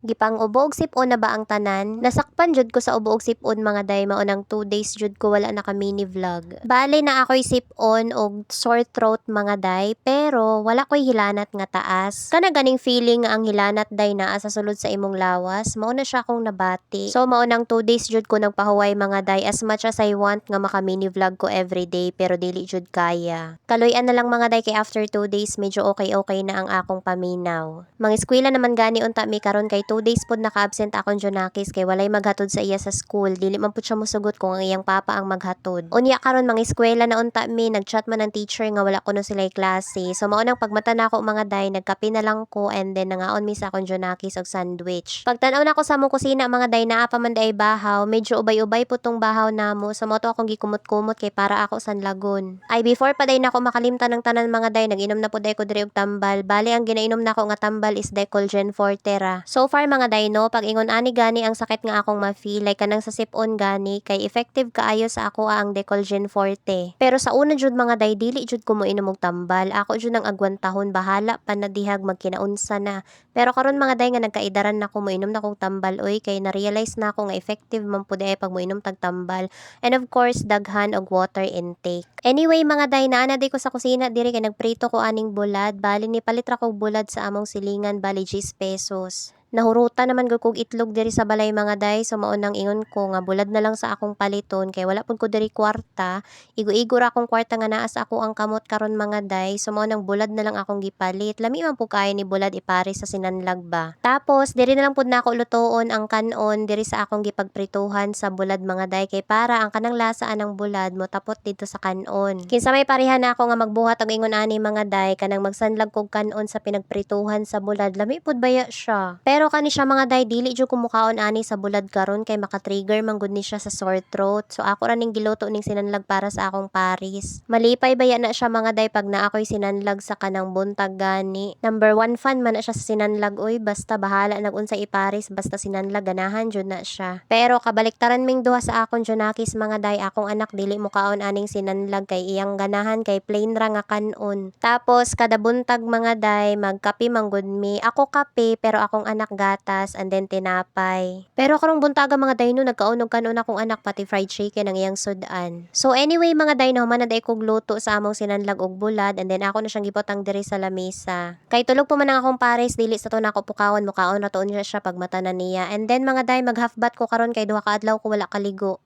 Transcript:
Gipang ubo og sipon na ba ang tanan? Nasakpan jud ko sa ubo og sipon mga day maunang 2 days jud ko wala naka mini vlog. Bale na ako'y sipon og sore throat mga day pero wala ko'y hilanat nga taas. Kana ganing feeling nga ang hilanat day naa sa sulod sa imong lawas, mao na siya akong nabati. So maunang 2 days jud ko nagpahuway mga day as much as I want nga maka mini vlog ko everyday pero dili jud kaya. Kaluyan na lang mga day kay after 2 days medyo okay na ang akong paminaw. Eskwela naman gani unta mi karon kay 2 days pod naka-absent akong Junakis kay walay maghatod sa iya sa school. Dili man pud siya mosugot kung ang iyang papa ang maghatod. Unya karon eskwela na unta mi, nagchat man ang teacher nga wala kuno sila'y klase. So mao nang pagmata nako mga day, nagkape na lang ko and then nangaon mi sa akong Junakis og sandwich. Pagtan-aw nako sa among kusina mga day, naa pa man day bahaw, medyo ubay-ubay po tong bahaw namo. So mao to akong gikumot-kumot kay para ako sanlagon. Ay before pa day nako makalimtan ng tanan mga day, nag-inom na pud day ko diri og tambal. Bali ang ginainom nako nga tambal is Decolgen Forte ra. So far mga dayno, pag ingon ani gani ang sakit nga akong ma-feel, like kanang sa sipon gani, kay effective kaayo sa ako ang Decolgen Forte. Pero sa una jud mga day, dili jud ko moinom og tambal. Ako jud nang agwantahon, bahala pa na dihag magkinaunsa na. Pero karon mga day nga nagkaidaran nako moinom na kog tambal oy, kay na-realize na ako nga effective man pud ay pag moinom tag tambal. And of course, daghan og water intake. Anyway mga day, naa na day ko sa kusina diri kay nagprito ko aning bulad. Bali ni palit ra kog bulad sa among silingan, bali 10 pesos. Nahurutan naman gud kog itlog diri sa balay mga day, so mao nang ingon ko nga bulad na lang sa akong paliton kay wala pud ko diri kwarta. Igo-igo ra akong kwarta nga naa sa ako ang kamot karon mga day, so mao nang bulad na lang akong gipalit. Lami man pud kay ni bulad ipare sa sinanlag ba. Tapos diri na lang pud nako lutoon ang kanon diri sa akong gipagprituhan sa bulad mga day, kay para ang kanang lasa anang bulad mo tapot dito sa kanon. Kinsa may pareha na ako nga magbuhat og ingon ani mga day, kanang magsanlag kog kanon sa pinagprituhan sa bulad, lami pud baya siya. Pero kani siya mga day, dili jud ko mukaon ani sa bulad karon kay maka-trigger man gud ni siya sa sore throat. So ako ra ning giluto ning sinanlag para sa akong paris. Malipay baya na siya mga day pag naa ako'y sinanlag sa kanang buntag gani. Number 1 fan man na siya sa sinanlag oy, basta bahala nag-unsay iparis basta sinanlag ganahan jud na siya. Pero kabaliktaran ming duha sa akong Junakis mga day, akong anak dili mukaon aning sinanlag kay iyang ganahan kay plain ra nga kanon. Tapos kada buntag mga day magkape man gud mi. Ako kape pero akong anak gatas and then tinapay. Pero karong buntaga mga dayno nagkaon og kanon akong anak pati fried chicken ang iyang sudan. So anyway mga dayno, man na day kog luto sa among sinanlag og bulad and then ako na siyang gibutang diri sa lamesa. Kay tulog pa man ang akong pares, dili sa to nako pukawan, mukaon ra to siya pag mata na niya. And then mga day mag half bath ko karon kay duha ka adlaw ko wala kaligo.